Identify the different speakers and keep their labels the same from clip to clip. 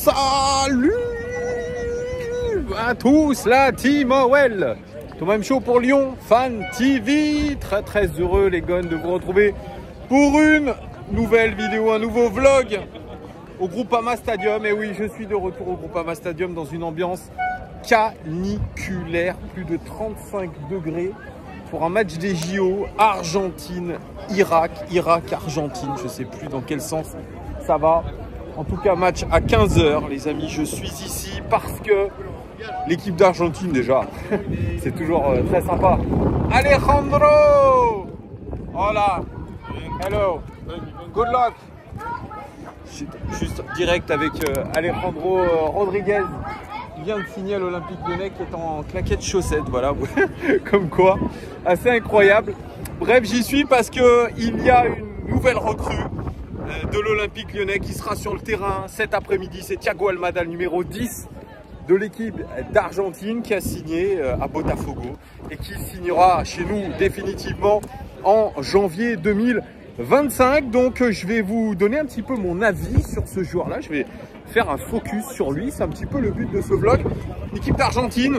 Speaker 1: Salut à tous, la team OL. Tout même chaud pour Lyon, Fan TV. Très heureux les gars de vous retrouver pour une nouvelle vidéo, un nouveau vlog au Groupama Stadium. Et oui, je suis de retour au Groupama Stadium dans une ambiance caniculaire, plus de 35 degrés pour un match des JO, Argentine-Irak, Irak-Argentine, je ne sais plus dans quel sens ça va. En tout cas, match à 15 h, les amis. Je suis ici parce que l'équipe d'Argentine, déjà, c'est toujours très sympa. Alejandro! Hola! Hello! Good luck! Juste direct avec Alejandro Rodriguez. Il vient de signer à l'Olympique Lyonnais qui est en claquette chaussettes. Voilà, comme quoi, assez incroyable. Bref, j'y suis parce qu'il y a une nouvelle recrue de l'Olympique Lyonnais qui sera sur le terrain cet après-midi. C'est Thiago Almada, le numéro 10 de l'équipe d'Argentine qui a signé à Botafogo et qui signera chez nous définitivement en janvier 2025. Donc je vais vous donner un petit peu mon avis sur ce joueur-là. Je vais faire un focus sur lui. C'est un petit peu le but de ce vlog. L'équipe d'Argentine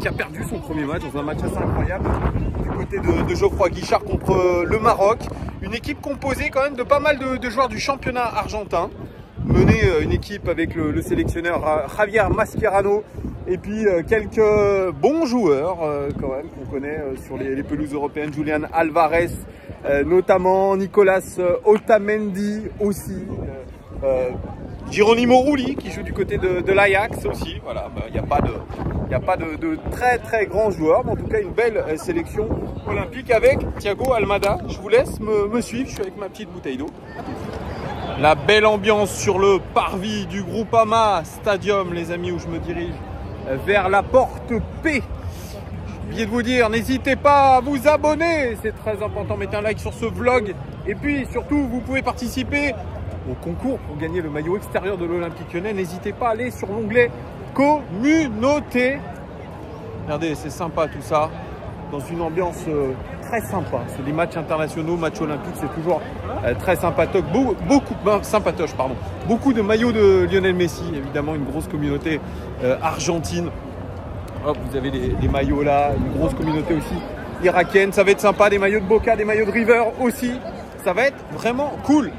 Speaker 1: qui a perdu son premier match dans un match assez incroyable du côté de Geoffroy Guichard contre le Maroc. Une équipe composée quand même de pas mal de joueurs du championnat argentin. Mener une équipe avec le sélectionneur Javier Mascherano et puis quelques bons joueurs quand même qu'on connaît sur les pelouses européennes. Julián Álvarez notamment, Nicolas Otamendi aussi, Geronimo Rulli qui joue du côté de l'Ajax aussi. Voilà, il n'y a pas de très grands joueurs, mais en tout cas une belle sélection olympique avec Thiago Almada. Je vous laisse me suivre, je suis avec ma petite bouteille d'eau. La belle ambiance sur le parvis du Groupama Stadium, les amis, où je me dirige vers la porte P. J'ai oublié de vous dire, n'hésitez pas à vous abonner, c'est très important. Mettez un like sur ce vlog. Et puis surtout, vous pouvez participer au concours pour gagner le maillot extérieur de l'Olympique Lyonnais. N'hésitez pas à aller sur l'onglet Communauté. Regardez, c'est sympa tout ça, dans une ambiance très sympa. C'est des matchs internationaux, matchs olympiques, c'est toujours très sympatoche. Sympatoche, pardon. Beaucoup de maillots de Lionel Messi, évidemment, une grosse communauté argentine. Hop, vous avez les maillots là, une grosse communauté aussi irakienne. Ça va être sympa, des maillots de Boca, des maillots de River aussi. Ça va être vraiment cool.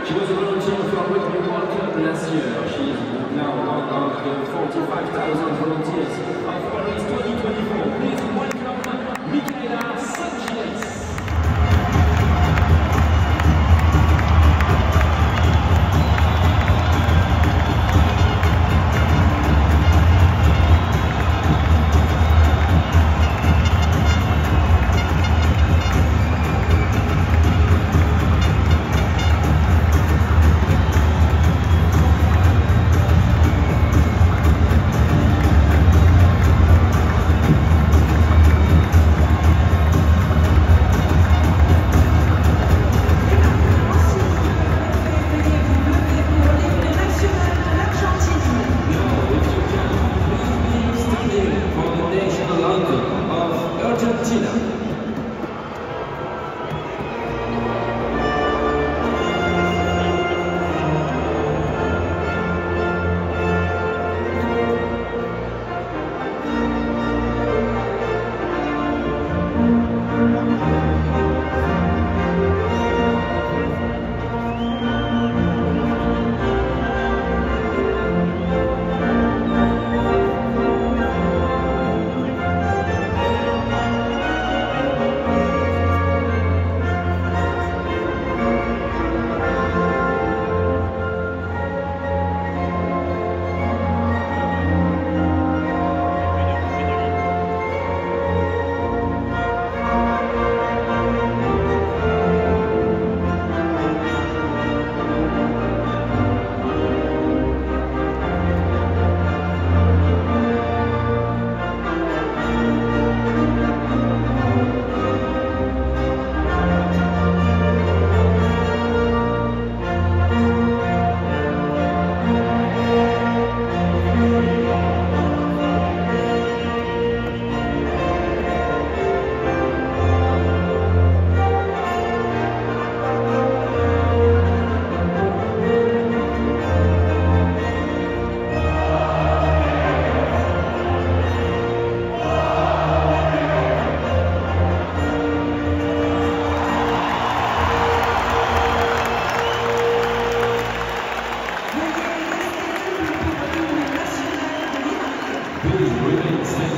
Speaker 2: She was a volunteer for Rugby World Cup last year. She is now one of the 45,000 volunteers of Paris 2024. Please welcome Micaela Sanchez.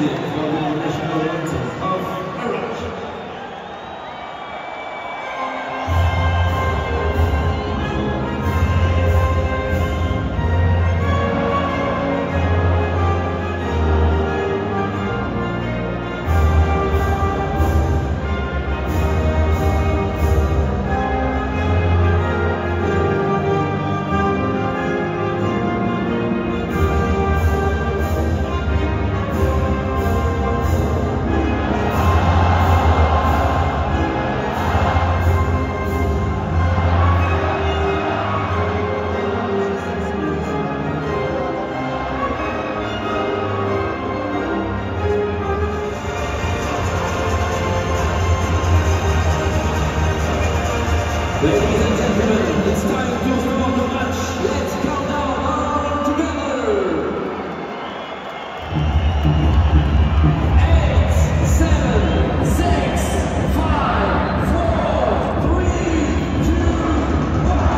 Speaker 2: representing from the national anthem of Iraq. Ladies and gentlemen, it's time to start the match. Let's count down all together. 8, 7, 6, 5, 4, 3, 2, 1.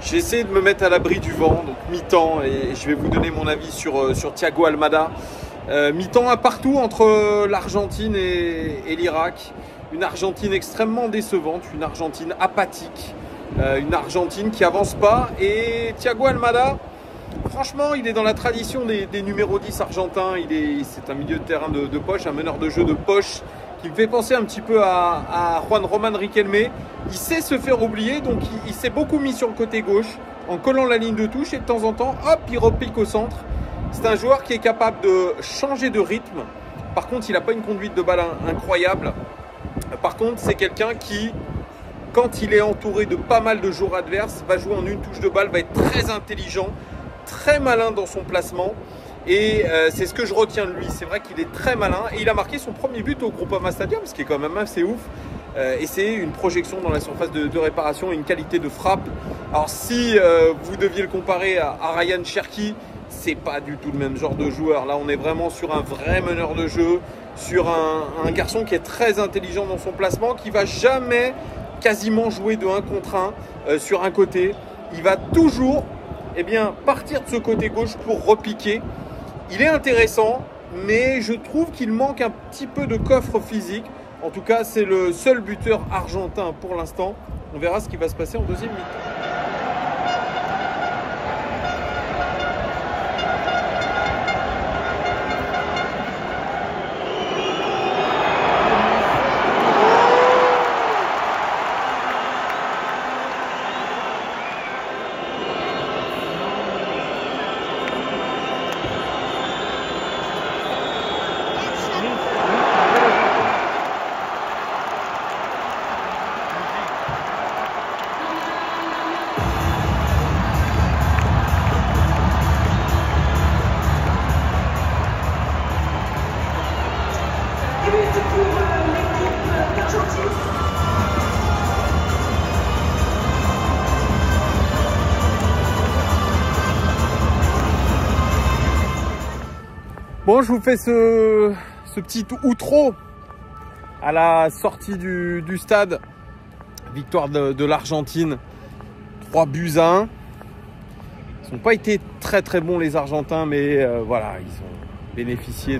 Speaker 1: J'ai essayé de me mettre à l'abri du vent, donc mi-temps, et je vais vous donner mon avis sur Thiago Almada. Mi-temps à partout entre l'Argentine et l'Irak. Une Argentine extrêmement décevante, une Argentine apathique, une Argentine qui avance pas. Et Thiago Almada, franchement, il est dans la tradition des numéros 10 argentins. C'est un milieu de terrain de poche, un meneur de jeu de poche qui me fait penser un petit peu à Juan Román Riquelme. Il sait se faire oublier, donc il s'est beaucoup mis sur le côté gauche en collant la ligne de touche et de temps en temps, hop, il repique au centre. C'est un joueur qui est capable de changer de rythme. Par contre, il n'a pas une conduite de balle incroyable. Par contre, c'est quelqu'un qui, quand il est entouré de pas mal de joueurs adverses, va jouer en une touche de balle, va être très intelligent, très malin dans son placement. Et c'est ce que je retiens de lui. C'est vrai qu'il est très malin. Et il a marqué son premier but au Groupama Stadium, ce qui est quand même assez ouf. Et c'est une projection dans la surface de réparation et une qualité de frappe. Alors si vous deviez le comparer à Ryan Cherki, c'est pas du tout le même genre de joueur. Là, on est vraiment sur un vrai meneur de jeu, sur un garçon qui est très intelligent dans son placement, qui va jamais quasiment jouer de 1 contre 1 sur un côté. Il va toujours partir de ce côté gauche pour repiquer. Il est intéressant, mais je trouve qu'il manque un petit peu de coffre physique. En tout cas, c'est le seul buteur argentin pour l'instant. On verra ce qui va se passer en deuxième mi-temps. Bon, je vous fais ce petit outro à la sortie du stade. Victoire de l'Argentine, 3-1. Ils n'ont pas été très très bons les Argentins, mais voilà, ils ont bénéficié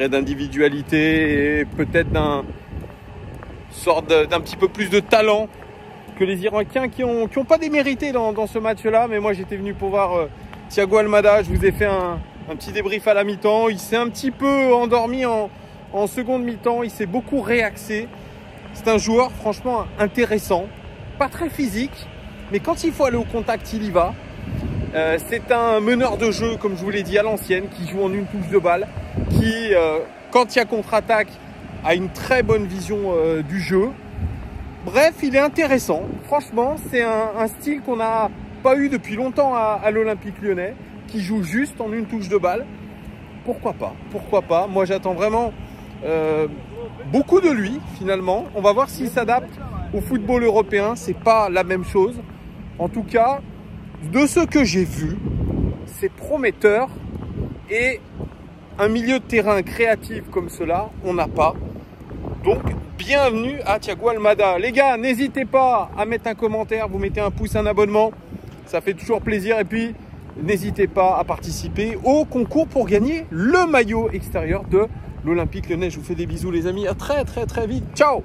Speaker 1: d'individualité et peut-être d'un petit peu plus de talent que les Irakiens qui ont pas démérité dans ce match-là. Mais moi, j'étais venu pour voir Thiago Almada. Je vous ai fait un petit débrief à la mi-temps. Il s'est un petit peu endormi en seconde mi-temps. Il s'est beaucoup réaxé. C'est un joueur franchement intéressant. Pas très physique, mais quand il faut aller au contact, il y va. C'est un meneur de jeu, comme je vous l'ai dit, à l'ancienne, qui joue en une touche de balle, qui, quand il y a contre-attaque, a une très bonne vision du jeu. Bref, il est intéressant. Franchement, c'est un style qu'on n'a pas eu depuis longtemps à l'Olympique Lyonnais, qui joue juste en une touche de balle. Pourquoi pas? Pourquoi pas? Moi, j'attends vraiment beaucoup de lui, finalement. On va voir s'il s'adapte au football européen. C'est pas la même chose. En tout cas, de ce que j'ai vu, c'est prometteur. Et un milieu de terrain créatif comme cela, on n'a pas. Donc, bienvenue à Thiago Almada. Les gars, n'hésitez pas à mettre un commentaire. Vous mettez un pouce, un abonnement. Ça fait toujours plaisir. Et puis, n'hésitez pas à participer au concours pour gagner le maillot extérieur de l'Olympique Lyonnais. Je vous fais des bisous les amis, à très vite. Ciao!